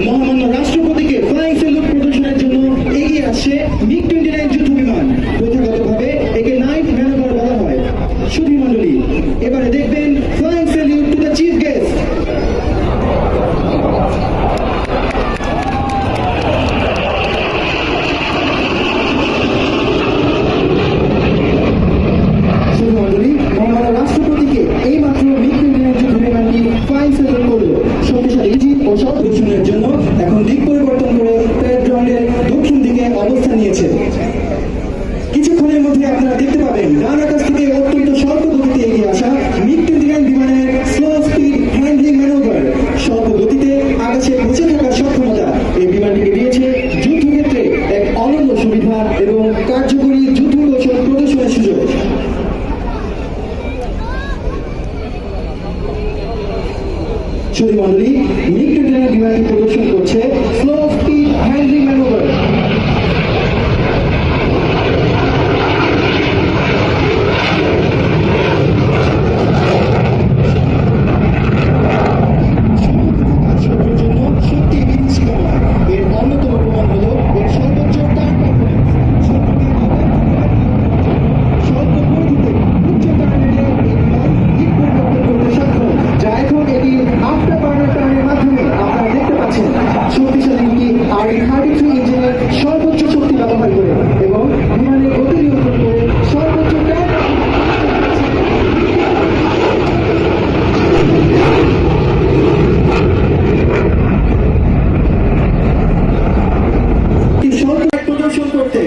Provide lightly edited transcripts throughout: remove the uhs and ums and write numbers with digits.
মহামান্য রাষ্ট্রপতিকে flying salute প্রদর্শনের জন্য এগিয়ে আসছে মিগ-29 যুদ্ধ বিমান। প্রথাগতভাবে একে নাইট ম্যানোভার বলা হয়। সুধী মণ্ডলী, এবারে দেখবেন flying salute to the chief guest. সুধী মণ্ডলী, মহামান্য রাষ্ট্রপতিকে এইমাত্র মিগ-29 যুদ্ধ বিমানটি ফ্লাইং স্যালুট করল। শক্তিশালী ইঞ্জিন ও শব্দ দূষণের জন্য এখন দিক পরিবর্তন করে প্যাডগ্রাউন্ডের দক্ষিণ দিকে অবস্থান নিয়েছে। কিছুক্ষণের মধ্যে আপনারা দেখতে পাবেন ডান আকাশ থেকে অত্যন্ত স্বল্প গতিতে এগিয়ে আসা মিগ-29 বিমানের স্লো স্পিড হ্যান্ডলিং ম্যানোভার। স্বল্প গতিতে আকাশে পৌঁছে থাকার সক্ষমতা এই বিমানটিকে দিয়েছে যুদ্ধক্ষেত্রে এক অনন্য সুবিধা এবং কার্যকরী যুদ্ধ কৌশল প্রদর্শনের সুযোগ। সুধী মণ্ডলী, মিগ-29 বিমানটি প্রদর্শন করছে স্লো স্পিড হ্যান্ডলিং ম্যানোভার। শক্তি বৃদ্ধি করা এর অন্যতম প্রমাণ হলো এর সর্বোচ্চ টার্ন পারফরমেন্স। স্বল্প পরিধিতে উচ্চ টার্নেটে এই বিমান দিক পরিবর্তন করতে সক্ষম, যা এখন এটি আফটার বার্নার টার্নের মাধ্যমে আপনারা দেখতে পাচ্ছেন। শক্তিশালী দুটি RD-33 ইঞ্জিনের সর্বোচ্চ শক্তি ব্যবহার করে এবং বিমানের গতি নিয়ন্ত্রণ করে সর্বোচ্চ টার্ন প্রদর্শন করতে।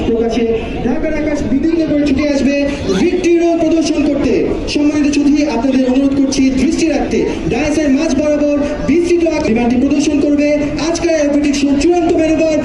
প্রকাশে ঢাকার আকাশ বিদীর্ণ করে ছুটে আসবে ভিক্টরি রোল প্রদর্শন করতে। সম্মানিত অতিথি, আপনাদের অনুরোধ করছি দৃষ্টি রাখতে ডায়াসের মাঝ বরাবর বিস্তৃত বিমানটি প্রদর্শন করবে আজকের এয়ারবেটিক শো চূড়ান্ত ম্যানোভার